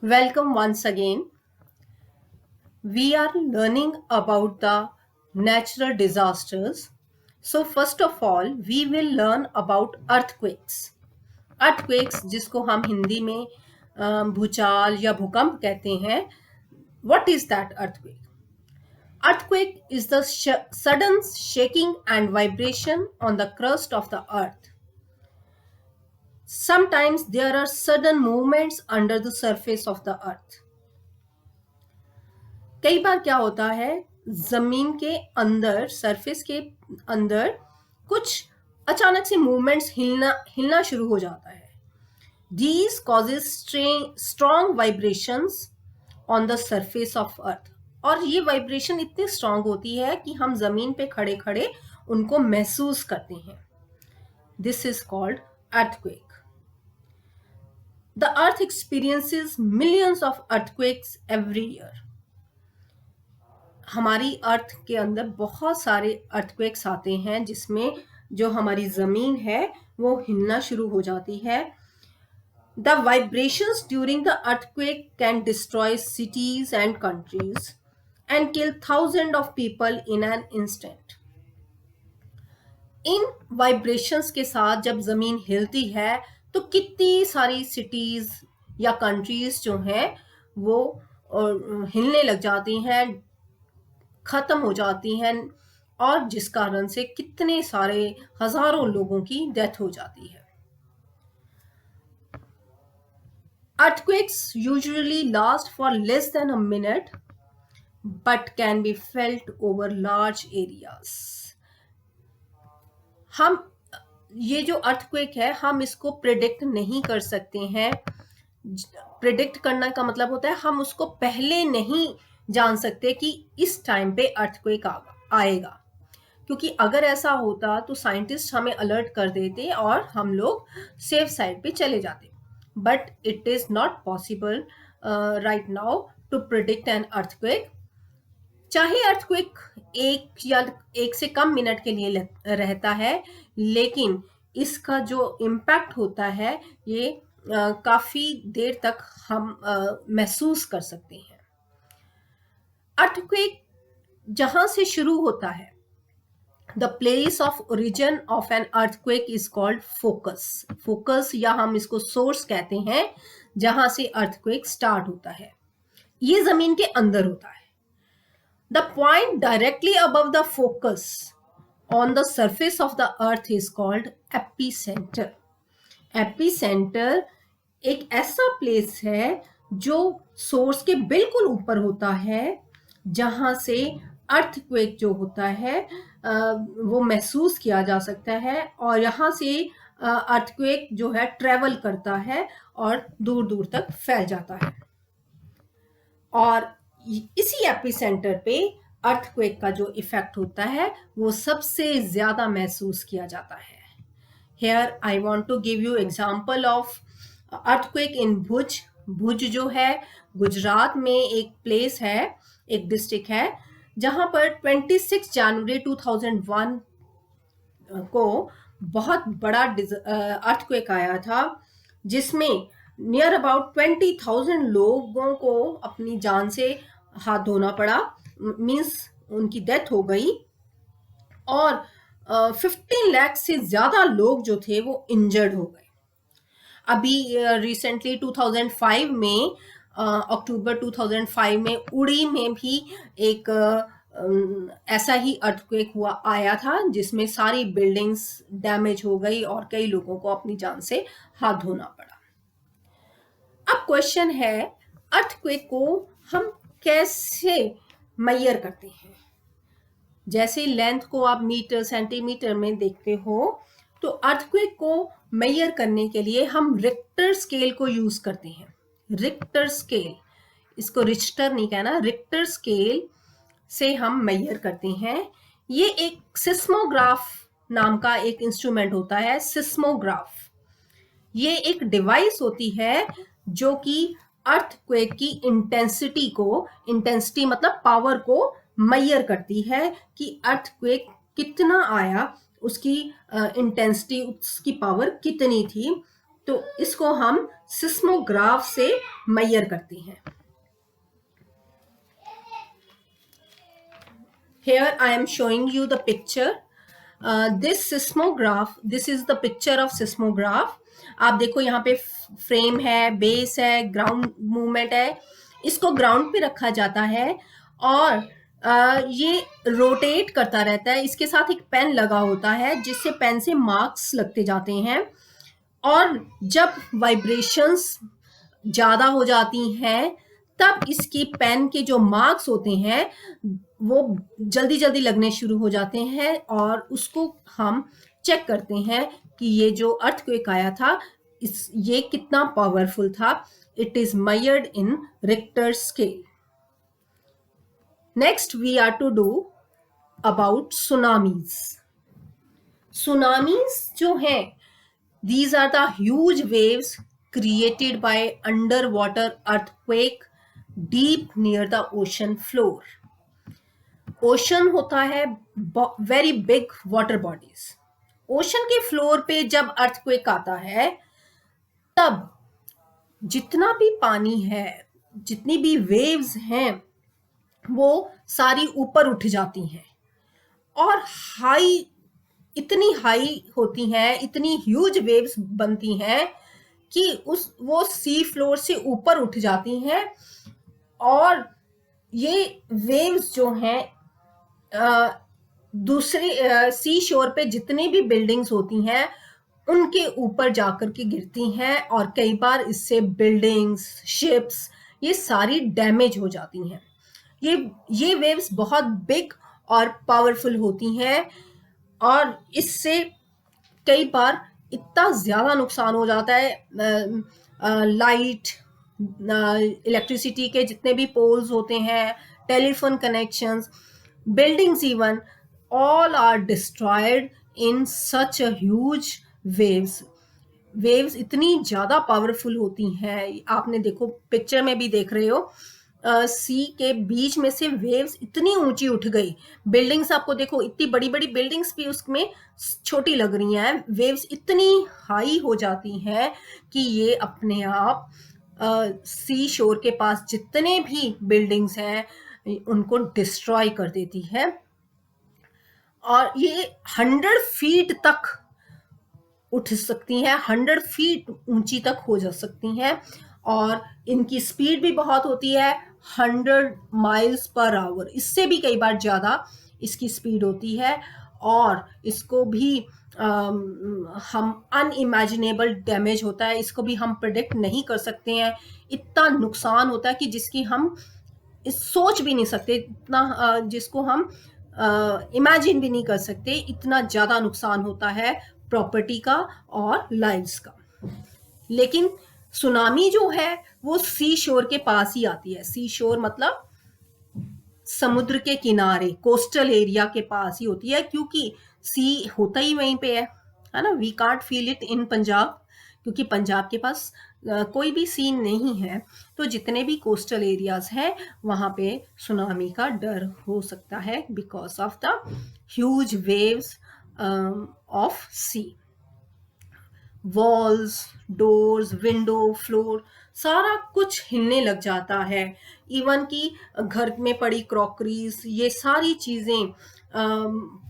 Welcome once again. We are learning about the natural disasters. So first of all, we will learn about earthquakes. Earthquakes जिसको हम हिंदी में भूचाल या भूकंप कहते हैं. What is that earthquake? Earthquake is the sudden shaking and vibration on the crust of the earth. Sometimes there are sudden movements under the surface of the earth. कई बार क्या होता है, जमीन के अंदर, सरफेस के अंदर कुछ अचानक से मूवमेंट्स हिलना शुरू हो जाता है. These causes strong vibrations on the surface of earth. और ये वाइब्रेशन इतनी स्ट्रांग होती है कि हम जमीन पे खड़े खड़े उनको महसूस करते हैं. This is called earthquake. The earth experiences millions of earthquakes every year. हमारी अर्थ के अंदर बहुत सारे अर्थक्वेक्स आते हैं जिसमें जो हमारी ज़मीन है वो हिलना शुरू हो जाती है. The vibrations during the earthquake can destroy cities and countries and kill thousands of people in an instant. In vibrations के साथ जब ज़मीन हिलती है तो कितनी सारी सिटीज़ या कंट्रीज़ जो हैं वो हिलने लग जाती हैं, खत्म हो जाती हैं, और जिस कारण से कितने सारे हजारों लोगों की डेथ हो जाती है. Earthquakes usually last for less than a minute but can be felt over large areas. हम ये जो अर्थक्वेक है हम इसको प्रेडिक्ट नहीं कर सकते हैं. प्रेडिक्ट करना का मतलब होता है हम उसको पहले नहीं जान सकते कि इस टाइम पे अर्थक्वेक आएगा, क्योंकि अगर ऐसा होता तो साइंटिस्ट हमें अलर्ट कर देते और हम लोग सेफ साइड पे चले जाते. But it is not possible right now to predict an earthquake. चाहे अर्थक्वेक एक से कम मिनट के लिए रहता है, लेकिन इसका जो इम्पैक्ट होता है ये काफी देर तक हम महसूस कर सकते हैं. अर्थक्वेक जहां से शुरू होता है, the place of origin of an earthquake is called focus. Focus या हम इसको सोर्स कहते हैं, जहां से अर्थक्वेक स्टार्ट होता है. ये जमीन के अंदर होता है. The point directly above the focus on the surface of the earth is called epicentre. Epicentre एक ऐसा प्लेस है जो सोर्स के बिल्कुल ऊपर होता है, जहां से अर्थक्वेक जो होता है वो महसूस किया जा सकता है, और यहाँ से अर्थक्वेक जो है ट्रेवल करता है और दूर दूर तक फैल जाता है. और इसी एपिसेंटर पे अर्थक्वेक का जो इफेक्ट होता है वो सबसे ज्यादा महसूस किया जाता है. Here I want to give you example of earthquake in भुज. भुज जो है गुजरात में एक प्लेस है, एक डिस्ट्रिक्ट है, जहां पर 26 जनवरी 2001 को बहुत बड़ा अर्थक्वेक आया था, जिसमें नियर अबाउट 20,000 लोगों को अपनी जान से हाथ धोना पड़ा, मींस उनकी डेथ हो गई, और 15 लाख से ज्यादा लोग जो थे वो इंजर्ड हो गए. अभी रिसेंटली 2005 में अक्टूबर 2005 में उड़ी में भी एक ऐसा ही अर्थक्वेक आया था, जिसमें सारी बिल्डिंग्स डैमेज हो गई और कई लोगों को अपनी जान से हाथ धोना पड़ा. अब क्वेश्चन है, अर्थक्वेक को हम कैसे मेजर करते हैं? जैसे लेंथ को आप मीटर सेंटीमीटर में देखते हो, तो अर्थक्वेक को मेजर करने के लिए हम रिक्टर स्केल को यूज करते हैं. रिक्टर स्केल, इसको रिक्टर नहीं कहना, रिक्टर स्केल से हम मेजर करते हैं. ये एक सिस्मोग्राफ नाम का एक इंस्ट्रूमेंट होता है. सिस्मोग्राफ ये एक डिवाइस होती है जो कि अर्थक्वेक की इंटेंसिटी मतलब पावर को मेजर करती है कि अर्थक्वेक कितना आया, उसकी इंटेंसिटी, उसकी पावर कितनी थी. तो इसको हम सिस्मोग्राफ से मेजर करते हैं। Here I am showing you the picture. This seismograph, this is the picture of seismograph. आप देखो यहाँ पे फ्रेम है, बेस है, ग्राउंड मूवमेंट है। इसको ग्राउंड पे रखा जाता है और ये रोटेट करता रहता है। इसके साथ एक पेन लगा होता है जिससे पेन से मार्क्स लगते जाते हैं और जब वाइब्रेशंस ज़्यादा हो जाती हैं तब इसकी पेन के जो मार्क्स होते हैं वो जल्दी जल्दी लगने शुरू हो जाते हैं और उसको हम चेक करते हैं कि ये जो अर्थक्वेक आया था ये कितना पावरफुल था। It is measured in Richter scale. Next we are to do about tsunamis. Tsunamis जो हैं, these are the huge waves created by underwater earthquake deep near the ocean floor. Ocean होता है very big water bodies. Ocean के floor पे जब earthquake आता है तब जितना भी पानी है, जितनी भी वेव्स हैं, वो सारी ऊपर उठ जाती हैं और इतनी हाई होती हैं, इतनी ह्यूज वेव्स बनती हैं कि वो सी फ्लोर से ऊपर उठ जाती हैं और ये वेव्स जो हैं दूसरे सी शोर पे जितनी भी बिल्डिंग्स होती हैं उनके ऊपर जाकर के गिरती हैं और कई बार इससे बिल्डिंग्स, शिप्स ये सारी डैमेज हो जाती हैं। ये वेव्स बहुत बिग और पावरफुल होती हैं और इससे कई बार इतना ज़्यादा नुकसान हो जाता है। लाइट, इलेक्ट्रिसिटी के जितने भी पोल्स होते हैं, telephone connections, buildings even, all are destroyed in such a huge waves इतनी ज़्यादा पावरफुल होती हैं। आपने देखो पिक्चर में भी देख रहे हो, सी के बीच में से वेव्स इतनी ऊंची उठ गई। बिल्डिंग्स आपको देखो, इतनी बड़ी बड़ी बिल्डिंग्स भी उसमें छोटी लग रही हैं। वेव्स इतनी हाई हो जाती हैं कि ये अपने आप सी शोर के पास जितने भी बिल्डिंग्स हैं उनको डिस्ट्रॉय कर देती है और ये 100 फीट तक उठ सकती हैं, 100 फीट ऊंची तक हो जा सकती हैं और इनकी स्पीड भी बहुत होती है, 100 माइल्स पर आवर, इससे भी कई बार ज़्यादा इसकी स्पीड होती है और इसको भी हम अनइमेजिनेबल डैमेज होता है, इसको भी हम प्रेडिक्ट नहीं कर सकते हैं। इतना नुकसान होता है कि जिसकी हम सोच भी नहीं सकते, इतना जिसको हम इमेजिन भी नहीं कर सकते। इतना ज़्यादा नुकसान होता है प्रॉपर्टी का और लाइव्स का। लेकिन सुनामी जो है वो सी शोर के पास ही आती है। सी शोर मतलब समुद्र के किनारे, कोस्टल एरिया के पास ही होती है क्योंकि सी होता ही वहीं पे है ना। We can't feel it in Punjab क्योंकि पंजाब के पास कोई भी सीन नहीं है। तो जितने भी कोस्टल एरियाज हैं वहाँ पे सुनामी का डर हो सकता है because of the huge waves of sea. Walls, doors, window, floor सारा कुछ हिलने लग जाता है। इवन कि घर में पड़ी क्रॉकरीज, ये सारी चीज़ें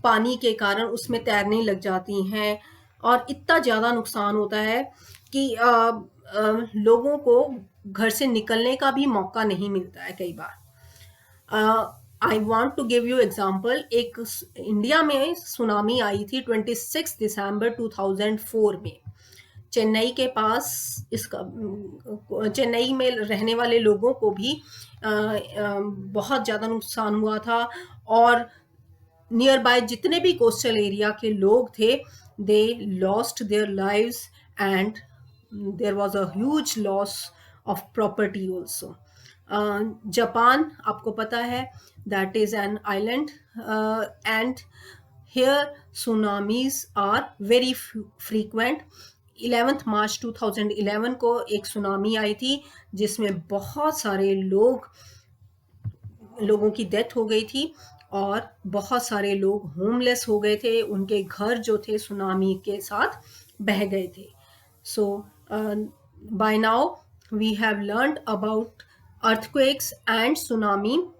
पानी के कारण उसमें तैरने लग जाती हैं और इतना ज़्यादा नुकसान होता है कि लोगों को घर से निकलने का भी मौका नहीं मिलता है कई बार। I want to give you example. एक इंडिया में सुनामी आई थी 26 दिसंबर 2004 में। चेन्नई के पास चेन्नई में रहने वाले लोगों को भी बहुत ज़्यादा नुकसान हुआ था और नियर बाय जितने भी कोस्टल एरिया के लोग थे they lost their lives and there was a huge loss of property also. Japan आपको पता है that is an island and here tsunamis are very frequent. 11 March 2011 को एक सुनामी आई थी जिसमें बहुत सारे लोगों की डेथ हो गई थी और बहुत सारे लोग होमलेस हो गए थे। उनके घर जो थे सुनामी के साथ बह गए थे। सो By now, we have learned about earthquakes and tsunami.